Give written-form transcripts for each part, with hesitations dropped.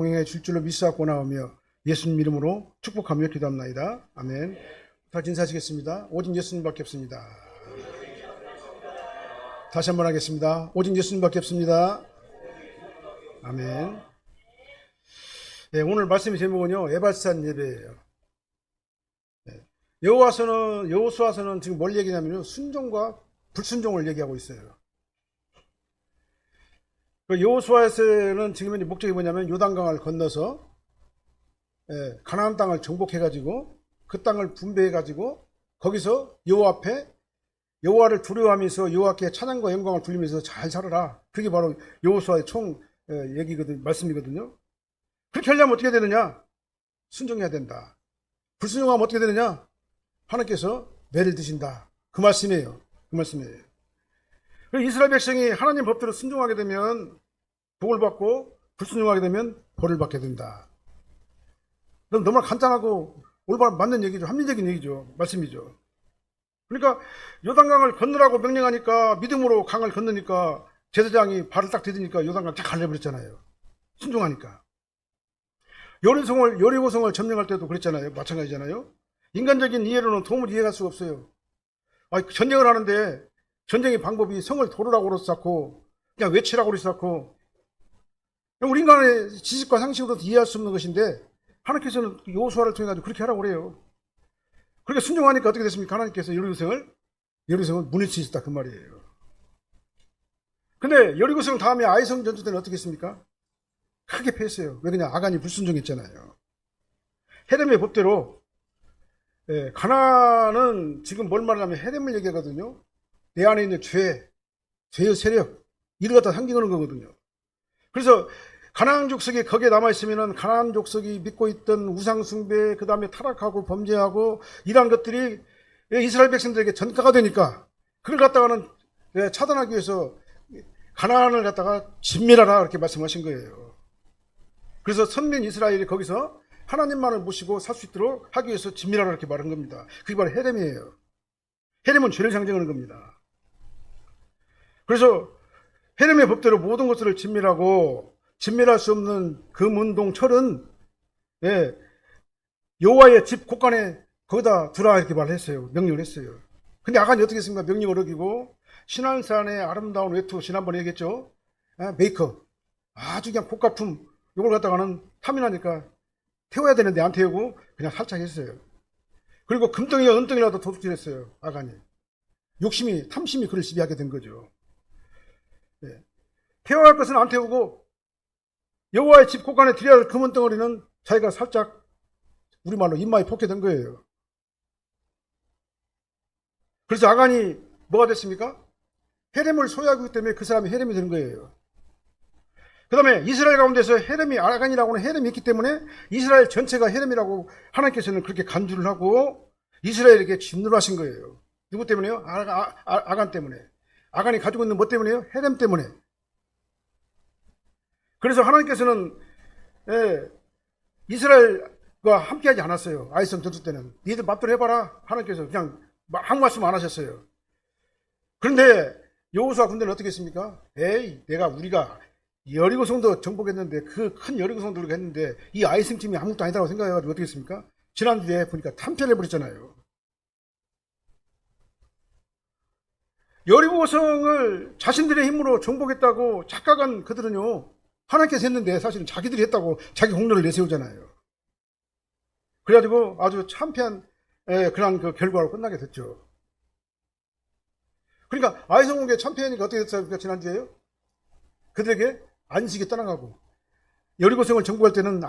동행해 줄 줄로 믿사옵고 나오며 예수님 이름으로 축복하며 기도합나이다. 아멘. 다 인사하시겠습니다. 오직 예수님밖에 없습니다. 다시 한번 하겠습니다. 오직 예수님밖에 없습니다. 아멘. 네, 오늘 말씀의 제목은요, 에발산 예배예요. 네. 여호수아서는 지금 뭘 얘기냐면요, 순종과 불순종을 얘기하고 있어요. 여호수아에서는 지금 목적이 뭐냐면 요단강을 건너서 가나안 땅을 정복해가지고 그 땅을 분배해가지고 거기서 여호와 앞에 여호와를 두려워하면서 여호와께 찬양과 영광을 돌리면서 잘 살아라. 그게 바로 여호수아의 총 말씀이거든요. 그렇게 하려면 어떻게 되느냐? 순종해야 된다. 불순종하면 어떻게 되느냐? 하나님께서 매를 드신다. 그 말씀이에요. 그 말씀이에요. 이스라엘 백성이 하나님 법대로 순종하게 되면 복을 받고 불순종하게 되면 벌을 받게 된다. 너무나 간단하고 올바로 맞는 얘기죠. 합리적인 얘기죠. 말씀이죠. 그러니까 요단강을 건너라고 명령하니까 믿음으로 강을 건너니까 제사장이 발을 딱 디디니까 요단강 딱 갈려버렸잖아요. 순종하니까. 여리고성을 점령할 때도 그랬잖아요. 마찬가지잖아요. 인간적인 이해로는 도무지 이해할 수가 없어요. 전쟁을 하는데 전쟁의 방법이 성을 도르라고 그래서 쌓고 그냥 외치라고 그래서 쌓고 우리 인간의 지식과 상식으로도 이해할 수 없는 것인데 하나님께서는 여호수아를 통해 가지고 그렇게 하라고 그래요. 그렇게 순종하니까 어떻게 됐습니까? 하나님께서 여리고성을 무너뜨리셨다 그 말이에요. 근데 여리고성 다음에 아이성 전투 때는 어떻게 했습니까? 크게 패했어요. 왜 그냥 아간이 불순종했잖아요. 헤렘의 법대로 가나안은 지금 뭘 말하냐면 헤렘을 얘기하거든요. 내 안에 있는 죄의 세력 이를 갖다 상징하는 거거든요. 그래서 가나안 족속이 거기에 남아있으면 가나안 족속이 믿고 있던 우상숭배 그 다음에 타락하고 범죄하고 이러한 것들이 이스라엘 백성들에게 전가가 되니까 그걸 갖다가는 차단하기 위해서 가나안을 갖다가 진멸하라 이렇게 말씀하신 거예요. 그래서 선민 이스라엘이 거기서 하나님만을 모시고 살 수 있도록 하기 위해서 진멸하라 이렇게 말한 겁니다. 그게 바로 헤렘이에요. 헤렘은 죄를 상징하는 겁니다. 그래서 헤렘의 법대로 모든 것들을 진멸할 수 없는 그 문동 철은 여호와의 집 곳간에 거기다 두라 이렇게 말했어요. 명령을 했어요. 근데 아간이 어떻게 했습니까? 명령을 어기고 신안산의 아름다운 외투 지난번에 얘기했죠. 메이크업 아주 그냥 고가품 이걸 갖다가는 탐이나니까 태워야 되는데 안 태우고 그냥 살짝 했어요. 그리고 금덩이와 은덩이라도 도둑질했어요. 아간이 탐심이 그를 지배하게 된 거죠. 태워야 할 것은 안 태우고 여호와의 집 곳간에 드려야 할 금은 덩어리는 자기가 살짝 우리말로 입마에 폭해된 거예요. 그래서 아간이 뭐가 됐습니까? 헤렘을 소유하기 때문에 그 사람이 헤렘이 되는 거예요. 그 다음에 이스라엘 가운데서 아간이라고 하는 헤렘이 있기 때문에 이스라엘 전체가 헤렘이라고 하나님께서는 그렇게 간주를 하고 이스라엘에게 진노를 하신 거예요. 누구 때문에요? 아간 때문에. 아간이 가지고 있는 뭐 때문에요? 헤렘 때문에. 그래서 하나님께서는 이스라엘과 함께하지 않았어요. 아이성 전투 때는. 니들 맘대로 해봐라. 하나님께서 그냥 아무 말씀 안 하셨어요. 그런데 여호수아 군대는 어떻게 했습니까? 우리가 여리고성도 정복했는데 그 큰 여리고성도 했는데 이 아이성 팀이 아무것도 아니다고 생각해가지고 어떻게 했습니까? 지난주에 보니까 탐패해버렸잖아요. 여리고성을 자신들의 힘으로 정복했다고 착각한 그들은요. 하나님께서 했는데 사실은 자기들이 했다고 자기 공로를 내세우잖아요. 그래가지고 아주 참패한 그런 그 결과로 끝나게 됐죠. 그러니까 아이성공개 참패하니까 어떻게 됐습니까? 지난주에요? 그들에게 안식이 떠나가고 여리고성을 정복할 때는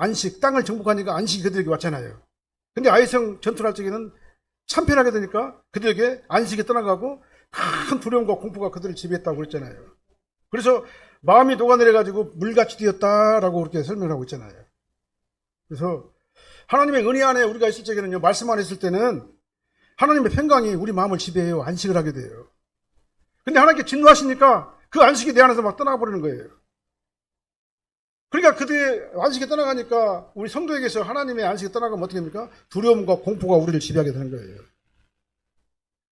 땅을 정복하니까 안식이 그들에게 왔잖아요. 근데 아이성 전투를 할 적에는 참패하게 되니까 그들에게 안식이 떠나가고 큰 두려움과 공포가 그들을 지배했다고 그랬잖아요. 그래서 마음이 녹아내려가지고 물같이 되었다라고 그렇게 설명을 하고 있잖아요. 그래서 하나님의 은혜 안에 우리가 있을 적에는요, 말씀 안에 있을 때는 하나님의 평강이 우리 마음을 지배해요. 안식을 하게 돼요. 근데 하나님께 진노하시니까 그 안식이 내 안에서 막 떠나버리는 거예요. 그러니까 그들의 안식이 떠나가니까 우리 성도에게서 하나님의 안식이 떠나가면 어떻게 됩니까? 두려움과 공포가 우리를 지배하게 되는 거예요.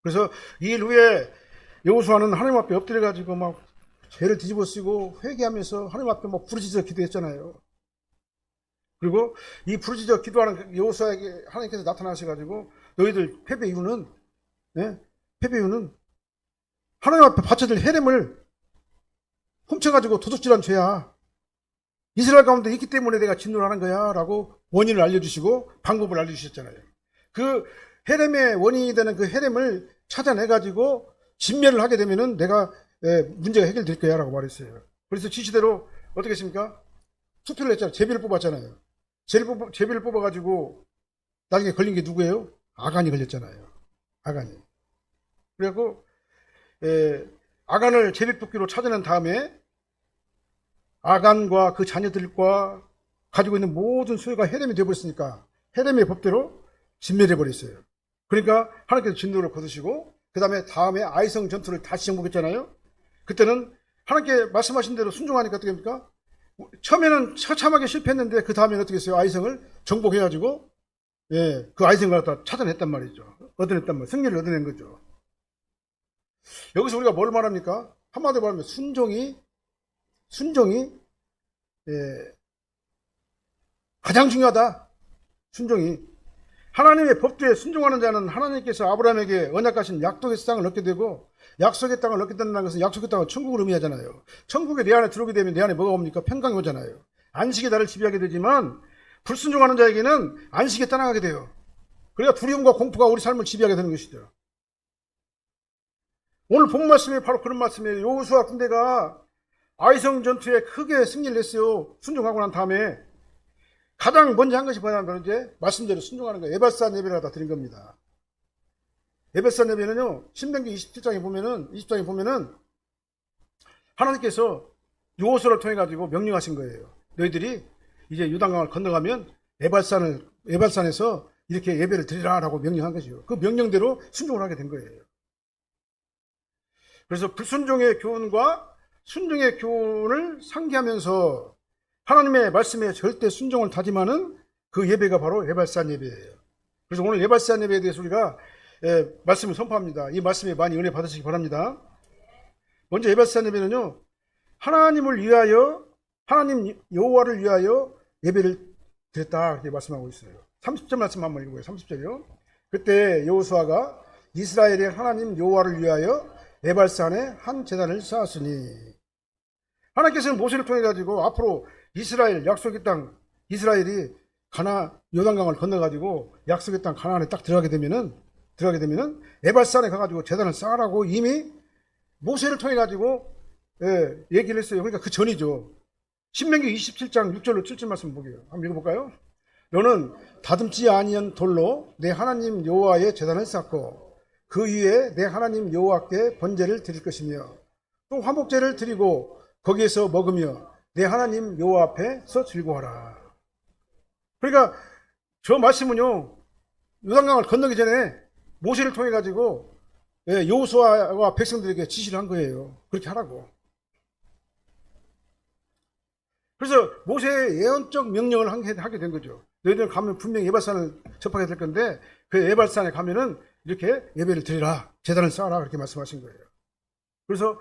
그래서 이 일 후에 여호수아는 하나님 앞에 엎드려가지고 막 죄를 뒤집어 쓰고 회개하면서 하나님 앞에 막 부르짖어 기도했잖아요. 그리고 이 부르짖어 기도하는 여호수아에게 하나님께서 나타나셔가지고 너희들 패배 이유는, 패배 이유는 하나님 앞에 바쳐질 헤렘을 훔쳐가지고 도둑질한 죄야. 이스라엘 가운데 있기 때문에 내가 진노를 하는 거야 라고 원인을 알려주시고 방법을 알려주셨잖아요. 그 헤렘의 원인이 되는 그 헤렘을 찾아내가지고 진멸을 하게 되면은 내가 문제가 해결될 거야 라고 말했어요. 그래서 지시대로 어떻게 했습니까? 투표를 했잖아요. 제비를 뽑았잖아요. 제비를 뽑아가지고 나중에 걸린 게 누구예요? 아간이 걸렸잖아요. 아간이. 그래갖고 아간을 제비 뽑기로 찾아낸 다음에 아간과 그 자녀들과 가지고 있는 모든 소유가 헤렘이 되어버렸으니까 헤렘의 법대로 진멸해버렸어요. 그러니까 하나님께서 진노를 거두시고 그 다음에 아이성 전투를 다시 정복했잖아요. 그때는 하나님께 말씀하신 대로 순종하니까 어떻게 합니까? 처음에는 처참하게 실패했는데 그 다음에는 어떻게 했어요? 아이성을 정복해가지고 그 아이성을 갖다 찾아냈단 말이죠. 얻어냈단 말이에요. 승리를 얻어낸 거죠. 여기서 우리가 뭘 말합니까? 한마디로 말하면 순종이 가장 중요하다. 순종이. 하나님의 법도에 순종하는 자는 하나님께서 아브라함에게 언약하신 약속의 땅을 얻게 되고 약속의 땅을 얻게 된다는 것은 약속의 땅은 천국을 의미하잖아요. 천국에 내 안에 들어오게 되면 내 안에 뭐가 옵니까? 평강이 오잖아요. 안식이 나를 지배하게 되지만 불순종하는 자에게는 안식에 떠나가게 돼요. 그러니까 두려움과 공포가 우리 삶을 지배하게 되는 것이죠. 오늘 본 말씀이 바로 그런 말씀이에요. 여호수아 군대가 아이성 전투에 크게 승리를 했어요. 순종하고 난 다음에 가장 먼저 한 것이 뭐냐면 이제 말씀대로 순종하는 거예요. 에발산 예배를 갖다 드린 겁니다. 에발산 예배는요, 신명기 20장에 보면은 하나님께서 여호수아를 통해 가지고 명령하신 거예요. 너희들이 이제 요단강을 건너가면 에발산에서 이렇게 예배를 드리라라고 명령한 것이요. 그 명령대로 순종을 하게 된 거예요. 그래서 불순종의 교훈과 순종의 교훈을 상기하면서 하나님의 말씀에 절대 순종을 다짐하는 그 예배가 바로 에발산 예배예요. 그래서 오늘 에발산 예배에 대해서 우리가 말씀을 선포합니다. 이 말씀에 많이 은혜 받으시기 바랍니다. 먼저 에발산 예배는요, 하나님을 위하여, 하나님 여호와를 위하여 예배를 드렸다 이렇게 말씀하고 있어요. 30절 말씀 한번 읽어보세요. 30절이요. 그때 여호수아가 이스라엘의 하나님 여호와를 위하여 에발산에 한 제단을 쌓았으니, 하나님께서는 모세를 통해 가지고 앞으로 이스라엘 약속의 땅, 이스라엘이 요단강을 건너가지고 약속의 땅 가나안에 딱 들어가게 되면은 에발산에 가가지고 제단을 쌓으라고 이미 모세를 통해 가지고 얘기를 했어요. 그러니까 그 전이죠. 신명기 27장 6절로 7절 말씀 보게요. 한번 읽어볼까요? 너는 다듬지 아니한 돌로 내 하나님 여호와의 제단을 쌓고 그 위에 내 하나님 여호와께 번제를 드릴 것이며 또 화목제를 드리고 거기에서 먹으며 내 하나님 여호와 앞에서 즐거워하라. 그러니까 저 말씀은요, 요단강을 건너기 전에 모세를 통해 가지고 여호수아와 백성들에게 지시를 한 거예요. 그렇게 하라고. 그래서 모세의 예언적 명령을 하게 된 거죠. 너희들 가면 분명히 에발산을 접하게 될 건데 그 에발산에 가면은 이렇게 예배를 드리라, 제단을 쌓아라 그렇게 말씀하신 거예요. 그래서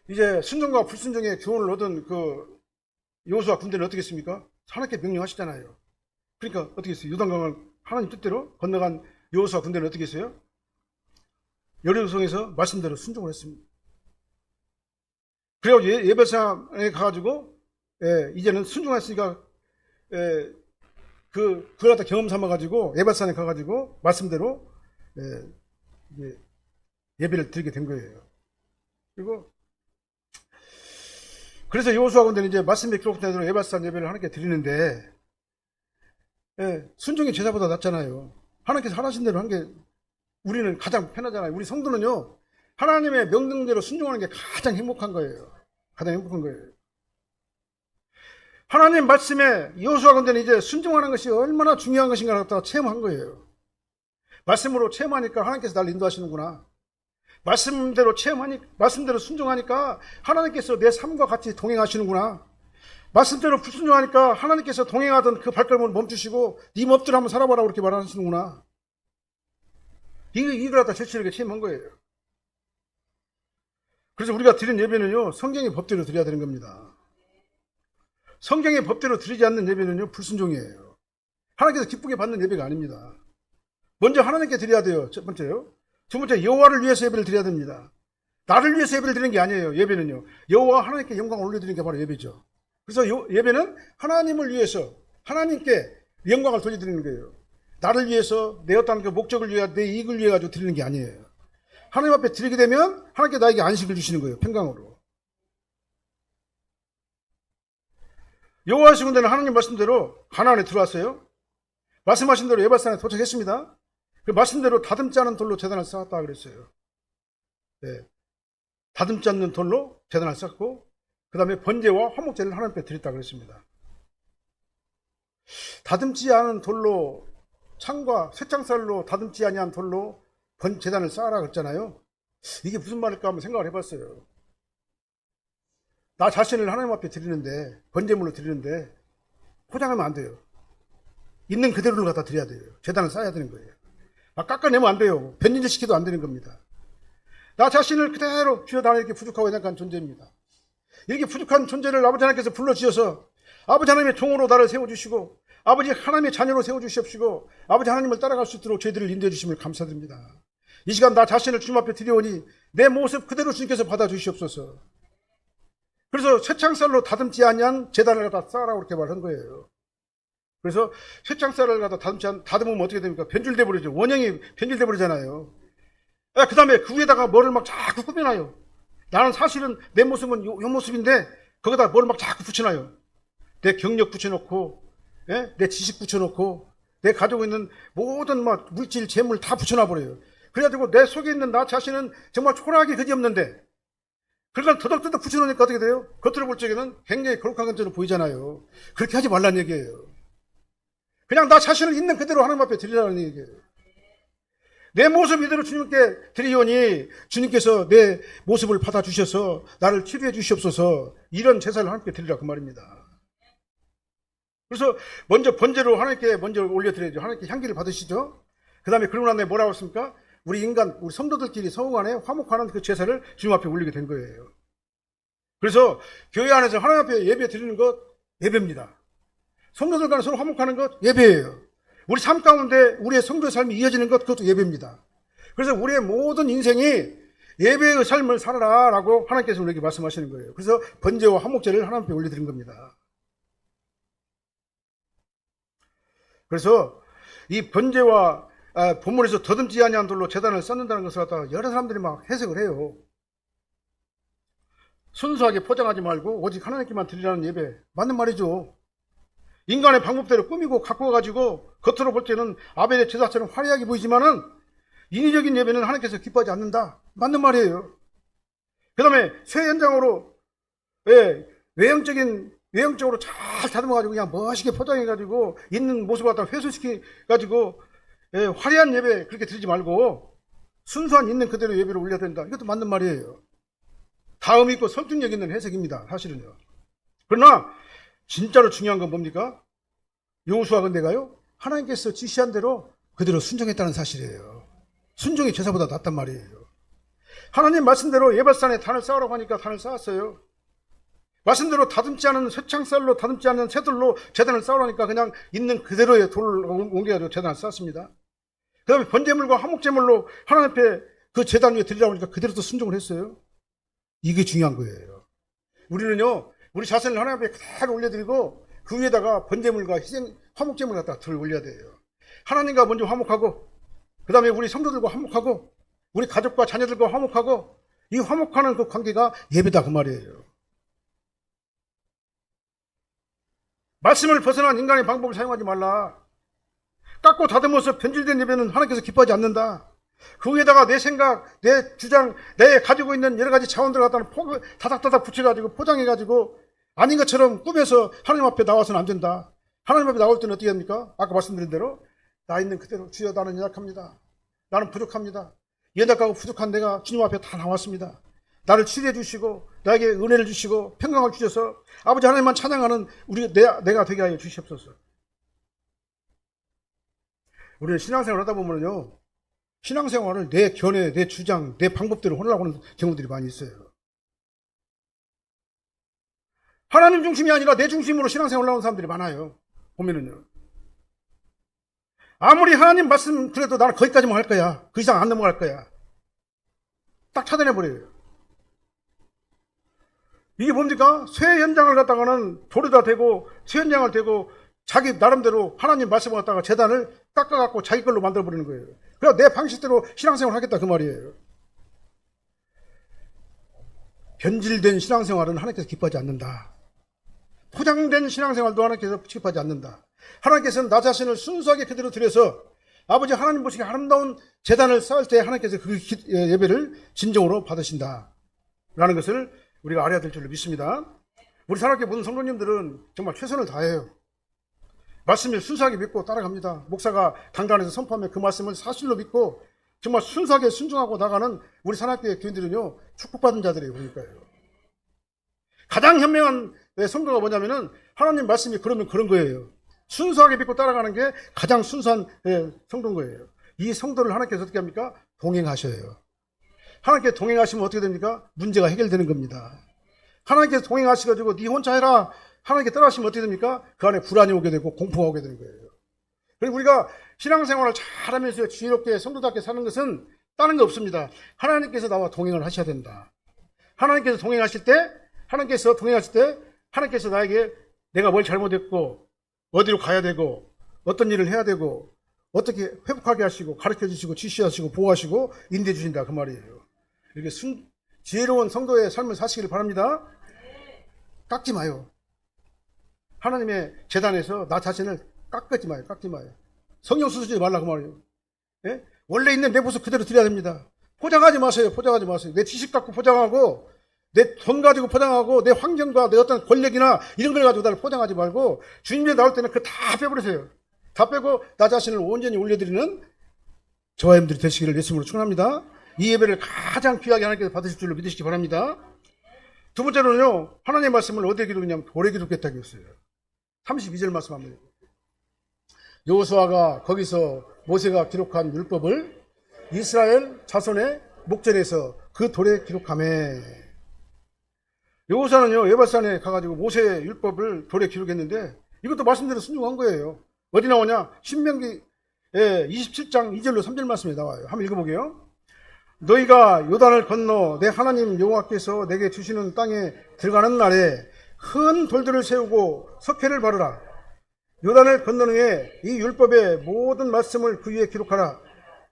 이제 순종과 불순종의 교훈을 얻은 그 여호수아 군대는 어떻게 했습니까? 하나님께 명령하시잖아요. 그러니까 어떻게 했어요? 요단강을 하나님 뜻대로 건너간 여호수아 군대는 어떻게 했어요? 여리고성에서 말씀대로 순종을 했습니다. 그래서 예배산에 가가지고 이제는 순종했으니까 그걸 갖다 경험 삼아가지고 예배산에 가가지고 말씀대로 예배를 드리게 된 거예요. 그리고 그래서 여호수아 군대는 이제 말씀에 기록된 대로 에발산 예배를 하나님께 드리는데 순종이 제사보다 낫잖아요. 하나님께서 하신 대로 한 게 우리는 가장 편하잖아요. 우리 성도는요, 하나님의 명령대로 순종하는 게 가장 행복한 거예요. 가장 행복한 거예요. 하나님 말씀에 여호수아 군대는 이제 순종하는 것이 얼마나 중요한 것인가를 갖다가 체험한 거예요. 말씀으로 체험하니까 하나님께서 나를 인도하시는구나. 말씀대로 순종하니까 하나님께서 내 삶과 같이 동행하시는구나. 말씀대로 불순종하니까 하나님께서 동행하던 그 발걸음을 멈추시고 네 멋대로 한번 살아봐라 그렇게 말하시는구나. 이걸 갖다 절실하게 체험한 거예요. 그래서 우리가 드린 예배는요, 성경의 법대로 드려야 되는 겁니다. 성경의 법대로 드리지 않는 예배는요, 불순종이에요. 하나님께서 기쁘게 받는 예배가 아닙니다. 먼저 하나님께 드려야 돼요. 첫 번째요. 두 번째, 여호와를 위해서 예배를 드려야 됩니다. 나를 위해서 예배를 드리는 게 아니에요. 예배는요, 여호와 하나님께 영광을 올려드리는 게 바로 예배죠. 그래서 예배는 하나님을 위해서 하나님께 영광을 돌려드리는 거예요. 나를 위해서 내 어떤 그 목적을 위해 내 이익을 위해 가지고 드리는 게 아니에요. 하나님 앞에 드리게 되면 하나님께 나에게 안식을 주시는 거예요. 평강으로. 여호와의 군대는 하나님 말씀대로 가나안에 들어왔어요. 말씀하신 대로 에발산에 도착했습니다. 그 말씀대로 다듬지 않은 돌로 제단을 쌓았다 그랬어요. 네. 다듬지 않는 돌로 제단을 쌓고 그 다음에 번제와 화목제를 하나님께 드렸다 그랬습니다. 다듬지 않은 돌로 창과 쇠창살로 다듬지 아니한 돌로 제단을 쌓아라 그랬잖아요. 이게 무슨 말일까 한번 생각을 해봤어요. 나 자신을 하나님 앞에 드리는데, 번제물로 드리는데 포장하면 안 돼요. 있는 그대로를 갖다 드려야 돼요. 제단을 쌓아야 되는 거예요. 깎아내면 안 돼요. 변질시켜도 안 되는 겁니다. 나 자신을 그대로 주여 나는 이렇게 부족하고 연약한 존재입니다. 이렇게 부족한 존재를 아버지 하나님께서 불러주셔서 아버지 하나님의 종으로 나를 세워주시고 아버지 하나님의 자녀로 세워주시옵시고 아버지 하나님을 따라갈 수 있도록 저희들을 인도해 주심을 감사드립니다. 이 시간 나 자신을 주님 앞에 드려오니 내 모습 그대로 주님께서 받아주시옵소서. 그래서 쇠창살로 다듬지 아니한 제단을 갖다 쌓으라고 그렇게 말한 거예요. 그래서 쇠창살을 갖다 다듬으면 어떻게 됩니까? 변질돼 버리죠. 원형이 변질돼 버리잖아요. 그 다음에 그 위에다가 뭐를 막 자꾸 꾸며놔요. 나는 사실은 내 모습은 요 모습인데 거기다 뭐를 막 자꾸 붙여놔요. 내 경력 붙여놓고, 내 지식 붙여놓고, 내 가지고 있는 모든 막 물질, 재물 다 붙여놔버려요. 그래가지고 내 속에 있는 나 자신은 정말 초라하게 그지없는데 그걸 더덕더덕 붙여놓으니까 어떻게 돼요? 겉으로 볼 적에는 굉장히 거룩한 것처럼 보이잖아요. 그렇게 하지 말라는 얘기예요. 그냥 나 자신을 있는 그대로 하나님 앞에 드리라는 얘기예요. 내 모습 이대로 주님께 드리오니 주님께서 내 모습을 받아주셔서 나를 치료해 주시옵소서. 이런 제사를 하나님께 드리라 그 말입니다. 그래서 먼저 번제로 하나님께 먼저 올려드려야죠. 하나님께 향기를 받으시죠. 그 다음에 그러고 난 다음에 뭐라고 했습니까? 우리 성도들끼리 성우 안에 화목하는 그 제사를 주님 앞에 올리게 된 거예요. 그래서 교회 안에서 하나님 앞에 예배 드리는 것 예배입니다. 성도들 간에 서로 화목하는 것 예배예요. 우리 삶 가운데 우리의 성도의 삶이 이어지는 것 그것도 예배입니다. 그래서 우리의 모든 인생이 예배의 삶을 살아라라고 하나님께서 우리에게 말씀하시는 거예요. 그래서 번제와 화목제를 하나님 앞에 올려드린 겁니다. 그래서 이 번제와 본문에서 더듬지 아니한 돌로 제단을 쌓는다는 것을 갖다가 여러 사람들이 막 해석을 해요. 순수하게 포장하지 말고 오직 하나님께만 드리라는 예배. 맞는 말이죠. 인간의 방법대로 꾸미고 갖고 가지고 겉으로 볼 때는 아벨의 제사처럼 화려하게 보이지만은 인위적인 예배는 하나님께서 기뻐하지 않는다. 맞는 말이에요. 그 다음에 쇠 연장으로 외형적으로 잘 다듬어가지고 그냥 멋있게 포장해가지고 있는 모습을 갖다 회수시켜가지고 화려한 예배 그렇게 드리지 말고 순수한 있는 그대로 예배를 올려야 된다. 이것도 맞는 말이에요. 다음 있고 설득력 있는 해석입니다. 사실은요. 그러나 진짜로 중요한 건 뭡니까? 여호수아 건대가요 하나님께서 지시한 대로 그대로 순종했다는 사실이에요. 순종이 제사보다 낫단 말이에요. 하나님 말씀대로 예발산에 단을 쌓으라고 하니까 단을 쌓았어요. 말씀대로 다듬지 않은 쇠창살로 다듬지 않은 새돌로 제단을 쌓으라니까 그냥 있는 그대로의 돌을 옮겨가지고 제단을 쌓았습니다. 그 다음에 번제물과 화목제물로 하나님 앞에 그 제단 위에 드리라고 하니까 그대로 또 순종을 했어요. 이게 중요한 거예요. 우리는요 우리 자신을 하나님 앞에 그대로 올려드리고 그 위에다가 번제물과 화목제물 갖다 들 올려야 돼요. 하나님과 먼저 화목하고 그 다음에 우리 성도들과 화목하고 우리 가족과 자녀들과 화목하고 이 화목하는 그 관계가 예배다 그 말이에요. 말씀을 벗어난 인간의 방법을 사용하지 말라. 깎고 다듬어서 변질된 예배는 하나님께서 기뻐하지 않는다. 그 위에다가 내 생각, 내 주장, 내 가지고 있는 여러 가지 자원들을 갖다가 다닥다닥 붙여가지고 포장해가지고 아닌 것처럼 꾸며서 하나님 앞에 나와서는 안 된다. 하나님 앞에 나올 때는 어떻게 합니까? 아까 말씀드린 대로 나 있는 그대로 주여 나는 연약합니다. 나는 부족합니다. 연약하고 부족한 내가 주님 앞에 다 나왔습니다. 나를 치료해 주시고 나에게 은혜를 주시고 평강을 주셔서 아버지 하나님만 찬양하는 내가 되게 하여 주시옵소서. 우리는 신앙생활을 하다 보면요 신앙생활을 내 견해, 내 주장, 내 방법대로 하려고 하는 경우들이 많이 있어요. 하나님 중심이 아니라 내 중심으로 신앙생활 나온 사람들이 많아요. 보면은요. 아무리 하나님 말씀 그래도 나는 거기까지만 할 거야. 그 이상 안 넘어갈 거야. 딱 차단해버려요. 이게 뭡니까? 쇠 현장을 갖다가는 돌에다 대고 쇠 현장을 대고 자기 나름대로 하나님 말씀을 갖다가 재단을 깎아갖고 자기 걸로 만들어버리는 거예요. 그래서 내 방식대로 신앙생활을 하겠다 그 말이에요. 변질된 신앙생활은 하나님께서 기뻐하지 않는다. 포장된 신앙생활도 하나님께서 기뻐하지 않는다. 하나님께서는 나 자신을 순수하게 그대로 드려서 아버지 하나님 보시기에 아름다운 재단을 쌓을 때 하나님께서 그 예배를 진정으로 받으신다 라는 것을 우리가 알아야 될 줄로 믿습니다. 우리 사랑하게 모든 성도님들은 정말 최선을 다해요. 말씀을 순수하게 믿고 따라갑니다. 목사가 강단에서 선포하면 그 말씀을 사실로 믿고 정말 순수하게 순종하고 나가는 우리 사랑하게 교인들은요 축복받은 자들이에요. 그러니까요. 가장 현명한 성도가 뭐냐면은 하나님 말씀이 그러면 그런 거예요. 순수하게 믿고 따라가는 게 가장 순수한 성도인 거예요. 이 성도를 하나님께서 어떻게 합니까? 동행하셔요. 하나님께 동행하시면 어떻게 됩니까? 문제가 해결되는 겁니다. 하나님께서 동행하셔가지고 네 혼자 해라. 하나님께 따라하시면 어떻게 됩니까? 그 안에 불안이 오게 되고 공포가 오게 되는 거예요. 그리고 우리가 신앙생활을 잘하면서 지혜롭게 성도답게 사는 것은 다른 거 없습니다. 하나님께서 나와 동행을 하셔야 된다. 하나님께서 동행하실 때 하나님께서 나에게 내가 뭘 잘못했고 어디로 가야 되고 어떤 일을 해야 되고 어떻게 회복하게 하시고 가르쳐 주시고 지시하시고 보호하시고 인도해 주신다 그 말이에요. 이렇게 지혜로운 성도의 삶을 사시기를 바랍니다. 깎지 마요. 하나님의 재단에서 나 자신을 깎지 마요. 성령 쓰지 말라 그 말이에요. 예? 원래 있는 내 모습 그대로 드려야 됩니다. 포장하지 마세요. 내 지식 갖고 포장하고 내 돈 가지고 포장하고 내 환경과 내 어떤 권력이나 이런 걸 가지고 나를 포장하지 말고 주님께 나올 때는 그거 다 빼버리세요. 다 빼고 나 자신을 온전히 올려드리는 저와 여러분들이 되시기를 예수님으로 축원합니다. 이 예배를 가장 귀하게 하나님께서 받으실 줄로 믿으시기 바랍니다. 두 번째로는요, 하나님의 말씀을 어디에 기록했냐면 돌에 기록했다고 했어요. 32절 말씀합니다. 여호수아가 거기서 모세가 기록한 율법을 이스라엘 자손의 목전에서 그 돌에 기록하매. 여호수아는요 에발산에 가가지고 모세의 율법을 돌에 기록했는데 이것도 말씀대로 순종한 거예요. 어디 나오냐? 신명기 27장 2절로 3절 말씀에 나와요. 한번 읽어보게요. 너희가 요단을 건너 내 하나님 여호와께서 내게 주시는 땅에 들어가는 날에 큰 돌들을 세우고 석회를 바르라. 요단을 건넌 후에 이 율법의 모든 말씀을 그 위에 기록하라.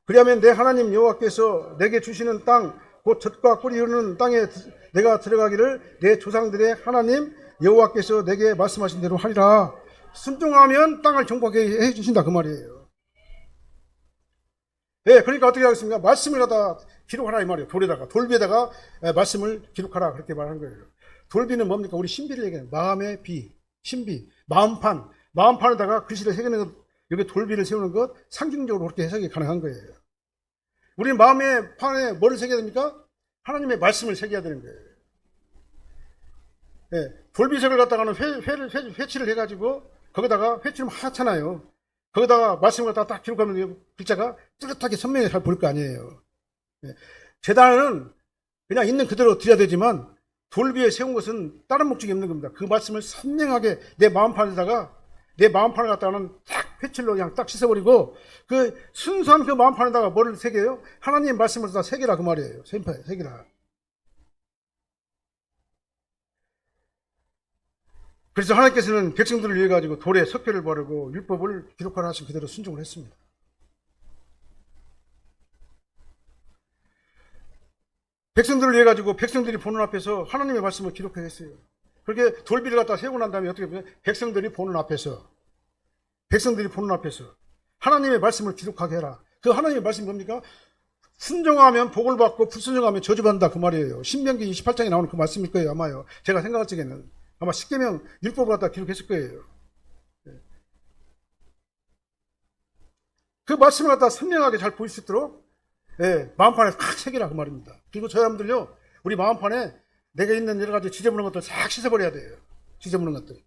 그리하면 내 하나님 여호와께서 내게 주시는 땅 곧 젖과 꿀이 흐르는 땅에 내가 들어가기를 내 조상들의 하나님 여호와께서 내게 말씀하신 대로 하리라. 순종하면 땅을 정복하게 해주신다 그 말이에요. 네, 그러니까 어떻게 하겠습니까? 말씀을 갖다 기록하라 이 말이에요. 돌에다가 돌비에다가 말씀을 기록하라 그렇게 말하는 거예요. 돌비는 뭡니까? 우리 신비를 얘기해요. 마음의 비, 신비, 마음판에다가 글씨를 새기는 것, 여기 돌비를 세우는 것 상징적으로 그렇게 해석이 가능한 거예요. 우리 마음의 판에 뭐를 새겨야 됩니까? 하나님의 말씀을 새겨야 되는 거예요. 네, 돌비색을 갖다가는 회치를 해가지고 거기다가 회치를 하잖아요. 거기다가 말씀을 갖다가 딱 기록하면 글자가 뚜렷하게 선명하게 잘 보일 거 아니에요. 네, 재단은 그냥 있는 그대로 드려야 되지만 돌비에 세운 것은 다른 목적이 없는 겁니다. 그 말씀을 선명하게 내 마음판을 갖다가는 딱 회칠로 그냥 딱 씻어버리고 그 순수한 그 마음판에다가 뭐를 새겨요? 하나님의 말씀을 다 새기라 그 말이에요. 새기라. 그래서 하나님께서는 백성들을 위해 가지고 돌에 석회를 바르고 율법을 기록하라 하신 그대로 순종을 했습니다. 백성들을 위해 가지고 백성들이 보는 앞에서 하나님의 말씀을 기록했어요. 그렇게 돌비를 갖다 세우고 난 다음에 어떻게 보면 백성들이 보는 앞에서 하나님의 말씀을 기록하게 해라. 그 하나님의 말씀이 뭡니까? 순종하면 복을 받고 불순종하면 저주받는다 그 말이에요. 신명기 28장에 나오는 그 말씀일 거예요 아마요. 제가 생각할 적에는 아마 십계명 율법을 갖다 기록했을 거예요. 그 말씀을 갖다 선명하게 잘 보일 수 있도록 마음판에 탁 새기라 그 말입니다. 그리고 저 여러분들요, 우리 마음판에 내가 있는 여러 가지 지저분한 것들 싹 씻어버려야 돼요. 지저분한 것들,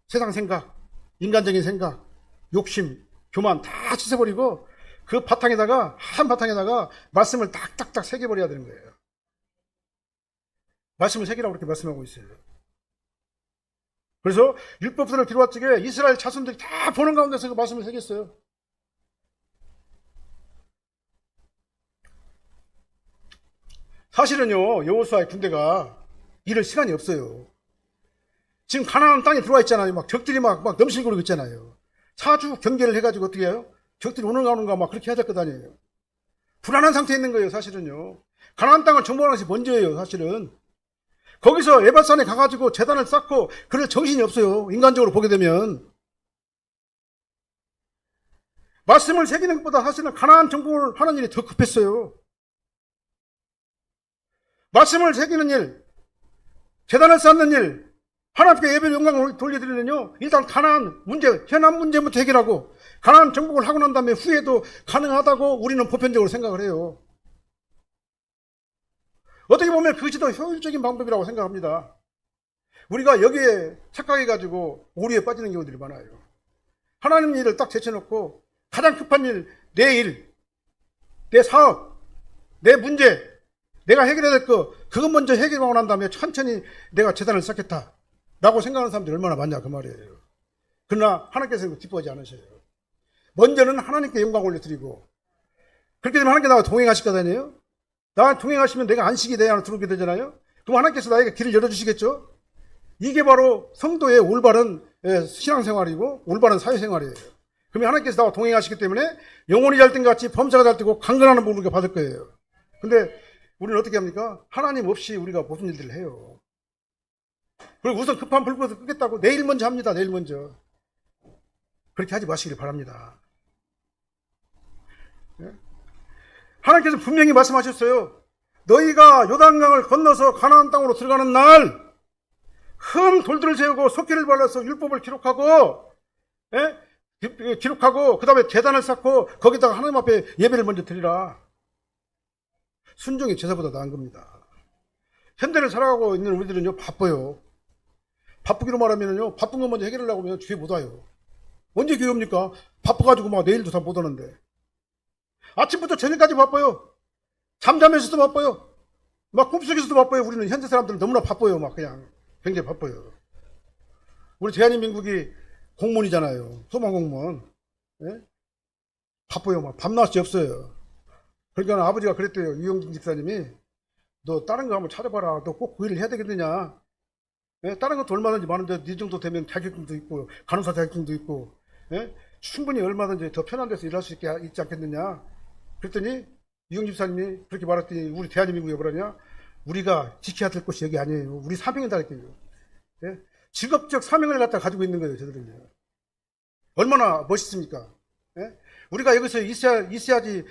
세상 생각, 인간적인 생각, 욕심, 교만 다 씻어버리고 그 한 바탕에다가 말씀을 딱딱딱 새겨버려야 되는 거예요. 말씀을 새기라고 그렇게 말씀하고 있어요. 그래서 율법서를 기록한 이스라엘 자손들이 다 보는 가운데서 그 말씀을 새겼어요. 사실은요, 여호수아의 군대가 이럴 시간이 없어요. 지금 가나안 땅에 들어와 있잖아요. 막 적들이 막 넘실거리고 있잖아요. 사주 경계를 해가지고 어떻게 해요? 적들이 오는 가는가 막 그렇게 해야 될 것 아니에요. 불안한 상태에 있는 거예요, 사실은요. 가나안 땅을 정복하는 것이 먼저예요, 사실은. 거기서 에발산에 가가지고 제단을 쌓고 그럴 정신이 없어요. 인간적으로 보게 되면. 말씀을 새기는 것보다 사실은 가나안 정복을 하는 일이 더 급했어요. 말씀을 새기는 일, 제단을 쌓는 일, 하나님께 예배 영광을 돌려드리는요, 일단 가나안 문제, 현안 문제부터 해결하고 가나안 정복을 하고 난 다음에 후에도 가능하다고 우리는 보편적으로 생각을 해요. 어떻게 보면 그것이 더 효율적인 방법이라고 생각합니다. 우리가 여기에 착각해가지고 오류에 빠지는 경우들이 많아요. 하나님 일을 딱 제쳐놓고 가장 급한 일, 내 일, 내 사업, 내 문제, 내가 해결해야 될 거, 그것 먼저 해결하고 난 다음에 천천히 내가 재단을 쌓겠다 라고 생각하는 사람들이 얼마나 많냐 그 말이에요. 그러나 하나님께서는 기뻐하지 않으셔요. 먼저는 하나님께 영광 올려드리고, 그렇게 되면 하나님께 나와 동행하실 거 아니에요? 나와 동행하시면 내가 안식이 내 안에 들어오게 되잖아요. 그럼 하나님께서 나에게 길을 열어주시겠죠? 이게 바로 성도의 올바른 신앙생활이고 올바른 사회생활이에요. 그러면 하나님께서 나와 동행하시기 때문에 영혼이 잘 땐 같이 범사가 잘 되고 강건하는 복을 우리가 받을 거예요. 근데 우리는 어떻게 합니까? 하나님 없이 우리가 무슨 일들을 해요. 그리고 우선 급한 불꽃을 끄겠다고 내일 먼저 합니다. 내일 먼저. 그렇게 하지 마시길 바랍니다. 하나님께서 분명히 말씀하셨어요. 너희가 요단강을 건너서 가나안 땅으로 들어가는 날 큰 돌들을 세우고 석회를 발라서 율법을 기록하고 그 다음에 제단을 쌓고 거기다가 하나님 앞에 예배를 먼저 드리라. 순종이 제사보다 나은 겁니다. 현대를 살아가고 있는 우리들은요 바빠요. 바쁘기로 말하면요 바쁜 거 먼저 해결하려고 하면 교회 못 와요. 언제 교회 옵니까? 바빠가지고 막 내일도 다 못 오는데. 아침부터 저녁까지 바빠요. 잠자면서도 바빠요. 막 꿈속에서도 바빠요. 우리는 현대 사람들은 너무나 바빠요. 막 그냥 굉장히 바빠요. 우리 대한민국이 공무원이잖아요. 소방 공무원. 예? 바빠요. 막 밤낮이 없어요. 그러니까 아버지가 그랬대요. 이용진 집사님이 너 다른 거 한번 찾아봐라. 너 꼭 그 일을 해야 되겠느냐. 예? 다른 것도 얼마든지 많은데 네 정도 되면 자격증도 있고 간호사 자격증도 있고 예? 충분히 얼마든지 더 편한 데서 일할 수 있지 않겠느냐. 그랬더니 이용진 집사님이 그렇게 말했더니 우리 대한민국이 뭐라냐. 우리가 지켜야 될 곳이 여기 아니에요. 우리 사명이다 이렇게요. 예? 직업적 사명을 갖다 가지고 있는 거예요. 저들은요. 얼마나 멋있습니까? 예? 우리가 여기서 있어야지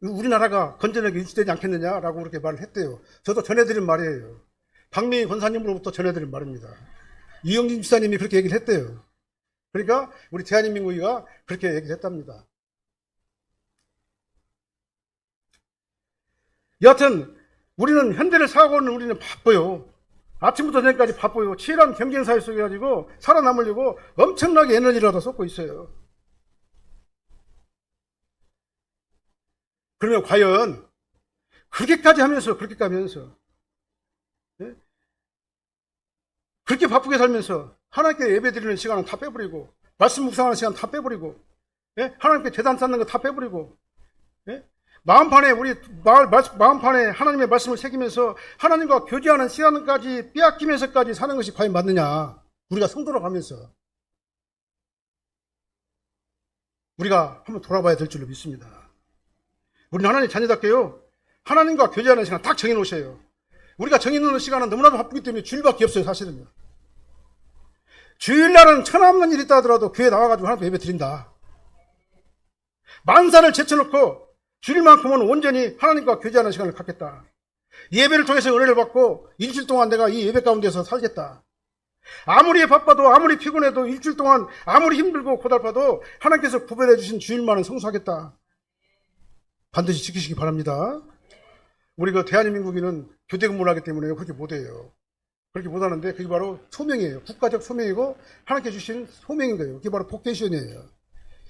우리나라가 건전하게 유지되지 않겠느냐라고 그렇게 말을 했대요. 저도 전해드린 말이에요. 박미희 권사님으로부터 전해드린 말입니다. 이영진 집사님이 그렇게 얘기를 했대요. 그러니까 우리 대한민국이가 그렇게 얘기를 했답니다. 여하튼 우리는 현대를 살아가고 있는 우리는 바빠요. 아침부터 저녁까지 바빠요. 치열한 경쟁사회 속에 가지고 살아남으려고 엄청나게 에너지를 다 쏟고 있어요. 그러면 과연 그렇게까지 하면서 예? 그렇게 바쁘게 살면서 하나님께 예배드리는 시간은 다 빼버리고 말씀 묵상하는 시간 다 빼버리고 예? 하나님께 제단 쌓는 거 다 빼버리고 예? 마음판에 하나님의 말씀을 새기면서 하나님과 교제하는 시간까지 빼앗기면서까지 사는 것이 과연 맞느냐. 우리가 성도로 가면서 우리가 한번 돌아봐야 될 줄로 믿습니다. 우리는 하나님 자녀답게요. 하나님과 교제하는 시간 딱 정해놓으셔요. 우리가 정해놓는 시간은 너무나도 바쁘기 때문에 주일밖에 없어요. 사실은요. 주일날은 천없는 일이 있다 하더라도 교회 나와가지고 하나님 예배 드린다. 만사를 제쳐놓고 주일만큼은 온전히 하나님과 교제하는 시간을 갖겠다. 예배를 통해서 은혜를 받고 일주일 동안 내가 이 예배 가운데서 살겠다. 아무리 바빠도 아무리 피곤해도 일주일 동안 아무리 힘들고 고달파도 하나님께서 구별해 주신 주일만은 성수하겠다. 반드시 지키시기 바랍니다. 우리 그 대한민국인은 교대 근무를 하기 때문에 그렇게 못해요. 그렇게 못하는데 그게 바로 소명이에요. 국가적 소명이고 하나님께 주신 소명인 거예요. 그게 바로 복대시원이에요.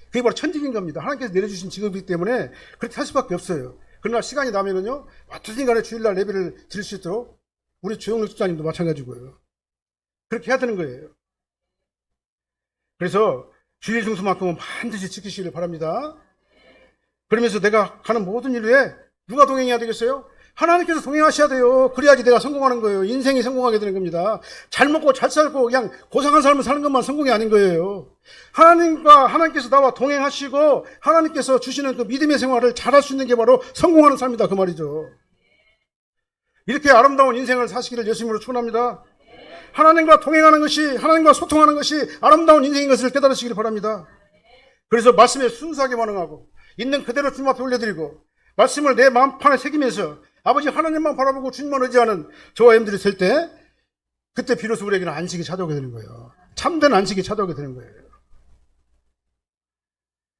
그게 바로 천직인 겁니다. 하나님께서 내려주신 직업이기 때문에 그렇게 할 수밖에 없어요. 그러나 시간이 나면은요, 어떻든 간에 주일날 예배를 드릴 수 있도록 우리 조영록 집사님도 마찬가지고요. 그렇게 해야 되는 거예요. 그래서 주일 중수만큼은 반드시 지키시길 바랍니다. 그러면서 내가 가는 모든 일에 누가 동행해야 되겠어요? 하나님께서 동행하셔야 돼요. 그래야지 내가 성공하는 거예요. 인생이 성공하게 되는 겁니다. 잘 먹고 잘 살고 그냥 고상한 삶을 사는 것만 성공이 아닌 거예요. 하나님께서 나와 동행하시고 하나님께서 주시는 그 믿음의 생활을 잘할 수 있는 게 바로 성공하는 삶이다 그 말이죠. 이렇게 아름다운 인생을 사시기를 예수님으로 축원합니다. 하나님과 동행하는 것이, 하나님과 소통하는 것이 아름다운 인생인 것을 깨달으시길 바랍니다. 그래서 말씀에 순수하게 반응하고 있는 그대로 주님 앞에 올려드리고 말씀을 내 마음판에 새기면서 아버지 하나님만 바라보고 주님만 의지하는 저와 여러분들이 될 때 그때 비로소 우리에게는 안식이 찾아오게 되는 거예요. 참된 안식이 찾아오게 되는 거예요.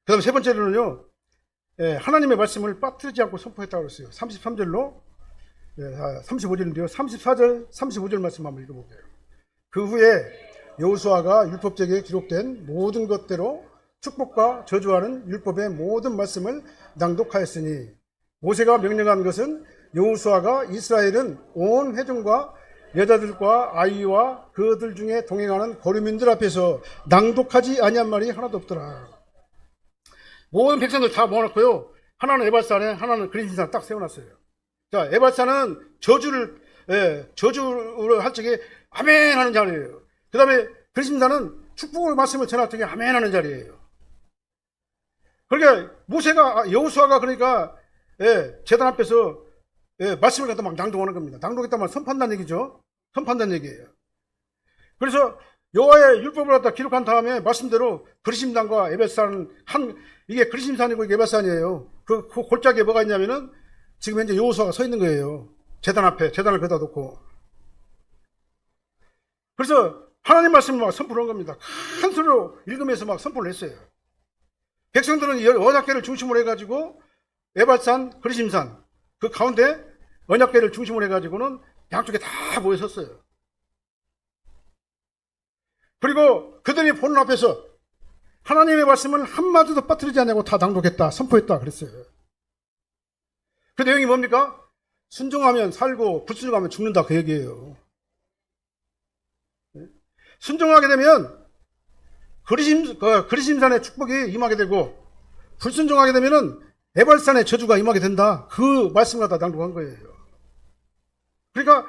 그 다음 세 번째로는요, 하나님의 말씀을 빠뜨리지 않고 선포했다고 그랬어요. 33절로 35절인데요. 34절, 35절 말씀 한번 읽어볼게요. 그 후에 여호수아가 율법책에 기록된 모든 것대로 축복과 저주하는 율법의 모든 말씀을 낭독하였으니 모세가 명령한 것은 여호수아가 이스라엘은 온 회중과 여자들과 아이와 그들 중에 동행하는 거류민들 앞에서 낭독하지 아니한 말이 하나도 없더라. 모든 백성들 다 모아놓고요. 하나는 에발산에 하나는 그리심산 딱 세워놨어요. 자, 에발산은 저주를 할 적에 아멘 하는 자리예요. 그 다음에 그리심산은 축복의 말씀을 전할 적에 아멘 하는 자리예요. 그러니까 여호수아가 그러니까 제단 앞에서 말씀을 갖다 막 낭독하는 겁니다. 낭독했단 말은 선포한다는 얘기죠. 선포한다는 얘기예요. 그래서 여호와의 율법을 갖다 기록한 다음에 말씀대로 그리심산과 에발산은 이게 그리심산이고 이게 에발산이에요. 그 골짜기에 뭐가 있냐면은 지금 현재 여호수아가 서 있는 거예요. 제단 앞에 제단을 거기다 놓고. 그래서 하나님 말씀을 막 선포를 한 겁니다. 큰 소리로 읽으면서 막 선포를 했어요. 백성들은 언약궤를 중심으로 해가지고 에발산, 그리심산 그 가운데 언약궤를 중심으로 해가지고는 양쪽에 다 모여 섰어요. 그리고 그들이 보는 앞에서 하나님의 말씀을 한마디도 빠뜨리지 않냐고 다 낭독했다, 선포했다 그랬어요. 그 내용이 뭡니까? 순종하면 살고 불순종하면 죽는다 그 얘기예요. 순종하게 되면 그리심산의 축복이 임하게 되고 불순종하게 되면은 에발산의 저주가 임하게 된다. 그 말씀을 다 낭독한 거예요. 그러니까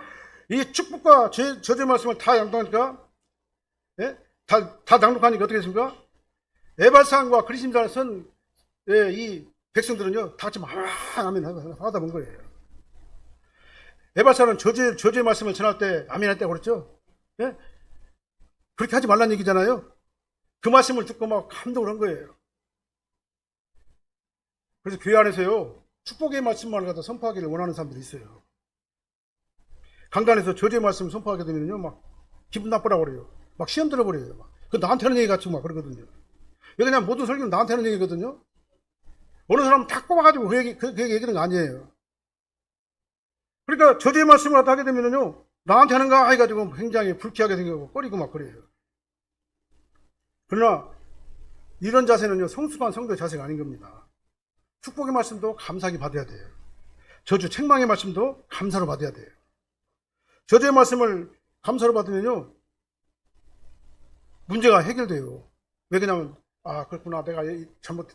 이 축복과 저주의 말씀을 다 낭독하니까 다 낭독하니까 어떻게 됐습니까? 에발산과 그리심산에 선 이 백성들은요 다 같이 아멘 하다 본 거예요. 에발산은 저주의 말씀을 전할 때 아멘 할 때 그랬죠. 그렇게 하지 말라는 얘기잖아요. 그 말씀을 듣고 막 감동을 한 거예요. 그래서 교회 안에서요 축복의 말씀만 갖다 선포하기를 원하는 사람들이 있어요. 강단에서 저주의 말씀 선포하게 되면요 막 기분 나쁘라고 그래요. 막 시험 들어버려요. 막. 그 나한테 하는 얘기 같이 막 그러거든요. 여기 그냥 모든 설교는 나한테 하는 얘기거든요. 어느 사람 다 꼽아가지고 그 얘기 얘기하는 거 아니에요. 그러니까 저주의 말씀을 하게 되면요 나한테 하는가 해가지고 굉장히 불쾌하게 생기고 꺼리고 막 그래요. 그러나 이런 자세는요 성숙한 성도의 자세가 아닌 겁니다. 축복의 말씀도 감사하게 받아야 돼요. 저주 책망의 말씀도 감사로 받아야 돼요. 저주의 말씀을 감사로 받으면요 문제가 해결돼요. 왜 그러냐면 그렇구나 내가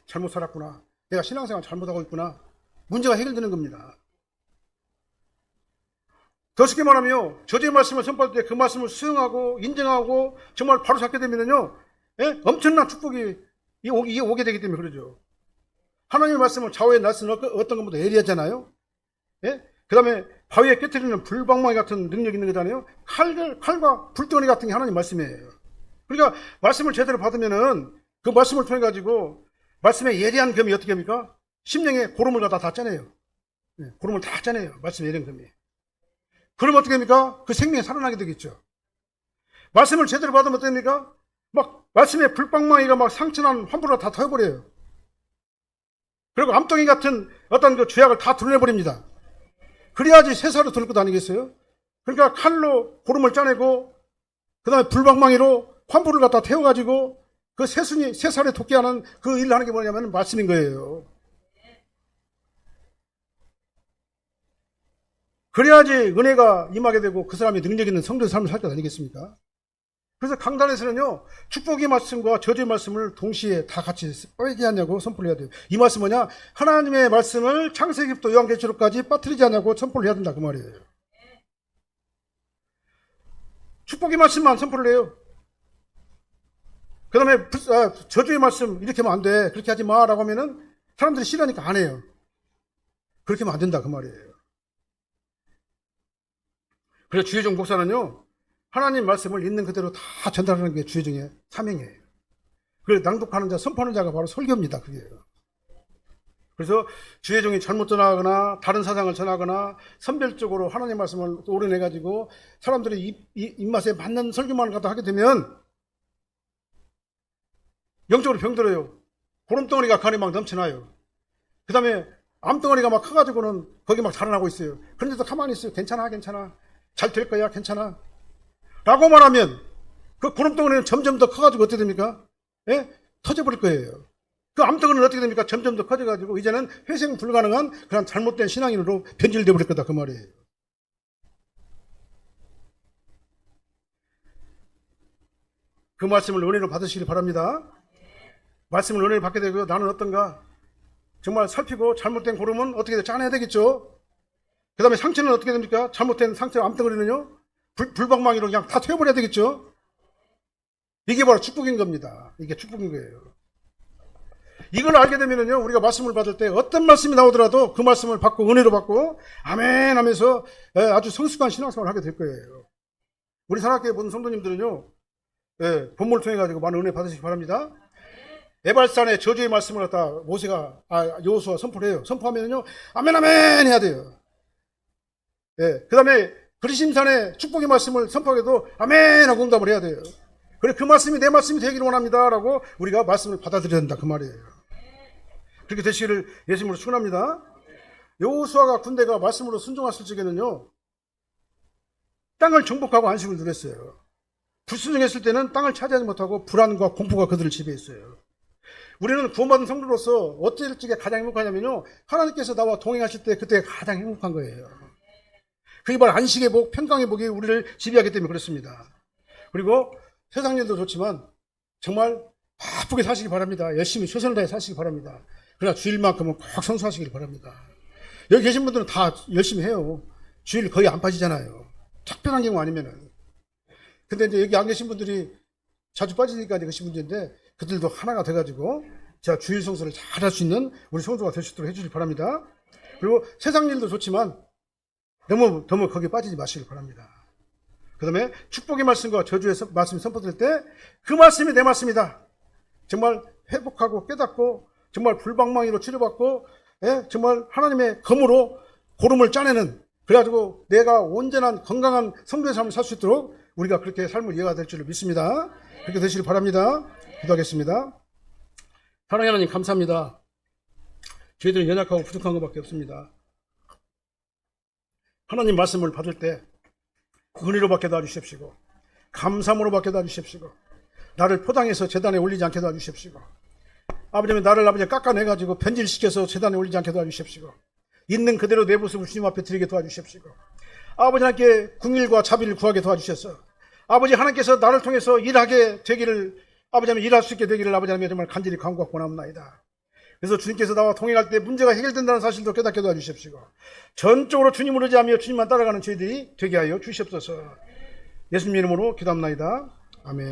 잘못 살았구나 내가 신앙생활 잘못하고 있구나 문제가 해결되는 겁니다. 더 쉽게 말하면 저주의 말씀을 선포할 때 그 말씀을 수용하고 인정하고 정말 바로 잡게 되면요 엄청난 축복이 오게 되기 때문에 그러죠. 하나님의 말씀을 좌우에 날쓰는 어떤 것보다 예리하잖아요. 그 다음에 바위에 깨트리는 불방망이 같은 능력이 있는 거잖아요. 칼과 불덩어리 같은 게 하나님 말씀이에요. 그러니까 말씀을 제대로 받으면은 그 말씀을 통해 가지고 말씀의 예리한 검이 어떻게 합니까? 심령에 고름을 다 짜내요. 고름을 다 짜내요. 말씀의 예리한 검이. 그럼 어떻게 합니까? 그 생명이 살아나게 되겠죠. 말씀을 제대로 받으면 어떻게 합니까? 막 말씀의 불방망이가 막 상처난 환부를 다 터여버려요. 그리고 암덩이 같은 어떤 그 죄악을 다 드러내버립니다. 그래야지 새살로 들을 것 아니겠어요? 그러니까 칼로 고름을 짜내고 그 다음에 불방망이로 환부를 갖다 태워가지고 그 새살에 돋게 하는 그 일을 하는 게 뭐냐면 말씀인 거예요. 그래야지 은혜가 임하게 되고 그 사람이 능력 있는 성도의 삶을 살 것 아니겠습니까? 그래서 강단에서는요, 축복의 말씀과 저주의 말씀을 동시에 다 같이 빠지지 않냐고 선포를 해야 돼요. 이 말씀 뭐냐? 하나님의 말씀을 창세기부터 요한계시록까지 빠뜨리지 않냐고 선포를 해야 된다 그 말이에요. 축복의 말씀만 선포를 해요. 그 다음에 저주의 말씀 이렇게 하면 안 돼, 그렇게 하지 마 라고 하면은 사람들이 싫어하니까 안 해요. 그렇게 하면 안 된다 그 말이에요. 그래서 주혜종 목사는요, 하나님 말씀을 있는 그대로 다 전달하는 게 주혜종의 사명이에요. 그래서 낭독하는 자, 선포하는 자가 바로 설교입니다. 그게요. 그래서 주혜종이 잘못 전하거나 다른 사상을 전하거나 선별적으로 하나님 말씀을 오려내가지고 사람들이 입맛에 맞는 설교만 갖다 하게 되면 영적으로 병들어요. 고름덩어리가 간에 막 넘쳐나요. 그 다음에 암덩어리가 막 커가지고는 거기 막 자라나고 있어요. 그런데도 가만히 있어요. 괜찮아, 괜찮아. 잘 될 거야, 괜찮아. 라고 말하면 그 고름덩어리는 점점 더 커가지고 어떻게 됩니까? 예? 터져버릴 거예요. 그 암덩어리는 어떻게 됩니까? 점점 더 커져가지고 이제는 회생 불가능한 그런 잘못된 신앙인으로 변질되어 버릴 거다 그 말이에요. 그 말씀을 은혜로 받으시길 바랍니다. 말씀을 은혜로 받게 되고요. 나는 어떤가? 정말 살피고 잘못된 고름은 어떻게 짜내야 되겠죠? 그 다음에 상처는 어떻게 됩니까? 잘못된 상처 암덩어리는요? 불방망이로 그냥 다 태워버려야 되겠죠? 이게 바로 축복인 겁니다. 이게 축복인 거예요. 이걸 알게 되면요, 우리가 말씀을 받을 때 어떤 말씀이 나오더라도 그 말씀을 받고 은혜로 받고 아멘 하면서 아주 성숙한 신앙생활을 하게 될 거예요. 우리 산악교회 모든 성도님들은요, 본문을 통해 가지고 많은 은혜 받으시기 바랍니다. 에발산의 저주의 말씀을 갖다 여호수아가 선포를 해요. 선포하면요, 아멘 아멘 해야 돼요. 그 다음에 그리심산의 축복의 말씀을 선포하게도 아멘 하고 응답을 해야 돼요. 그래, 그 말씀이 내 말씀이 되기를 원합니다 라고 우리가 말씀을 받아들여야 된다 그 말이에요. 그렇게 되시기를 예수님으로 축원합니다. 여호수아가 군대가 말씀으로 순종했을 적에는요, 땅을 정복하고 안식을 누렸어요. 불순종했을 때는 땅을 차지하지 못하고 불안과 공포가 그들을 지배했어요. 우리는 구원받은 성도로서 어쩔 적에 가장 행복하냐면요, 하나님께서 나와 동행하실 때 그때 가장 행복한 거예요. 그게 바로 안식의 복, 평강의 복이 우리를 지배하기 때문에 그렇습니다. 그리고 세상 일도 좋지만 정말 바쁘게 사시기 바랍니다. 열심히 최선을 다해 사시기 바랍니다. 그러나 주일만큼은 꼭 성수하시길 바랍니다. 여기 계신 분들은 다 열심히 해요. 주일 거의 안 빠지잖아요. 특별한 경우 아니면은. 근데 이제 여기 안 계신 분들이 자주 빠지니까 이제 계신 문제인데, 그들도 하나가 돼가지고 제가 주일 성수를 잘 할 수 있는 우리 성도가 될 수 있도록 해주길 바랍니다. 그리고 세상 일도 좋지만 너무 거기에 빠지지 마시길 바랍니다. 그 다음에 축복의 말씀과 저주의 말씀이 선포될 때 그 말씀이 내 말씀이다. 정말 회복하고 깨닫고 정말 불방망이로 치료받고 정말 하나님의 검으로 고름을 짜내는, 그래가지고 내가 온전한 건강한 성도의 삶을 살 수 있도록 우리가 그렇게 삶을 이어가야 될 줄을 믿습니다. 그렇게 되시길 바랍니다. 기도하겠습니다. 사랑하는 하나님 감사합니다. 저희들은 연약하고 부족한 것밖에 없습니다. 하나님 말씀을 받을 때 은혜로 받게 도와주십시오. 감사함으로 받게 도와주십시오. 나를 포장해서 제단에 올리지 않게 도와주십시오. 아버지, 나를 아버지 깎아내가지고 변질시켜서 제단에 올리지 않게 도와주십시오. 있는 그대로 내 모습을 주님 앞에 드리게 도와주십시오. 아버지 하나님께 궁일과 자비를 구하게 도와주셔서 아버지 하나님께서 나를 통해서 일하게 되기를, 아버지 하나님 일할 수 있게 되기를 아버지 하나님 정말 간절히 간구하고 원합니다. 그래서 주님께서 나와 동행할 때 문제가 해결된다는 사실도 깨닫게 도와주십시오. 전적으로 주님을 의지하며 주님만 따라가는 저희들이 되게 하여 주시옵소서. 예수님 이름으로 기도합나이다. 아멘.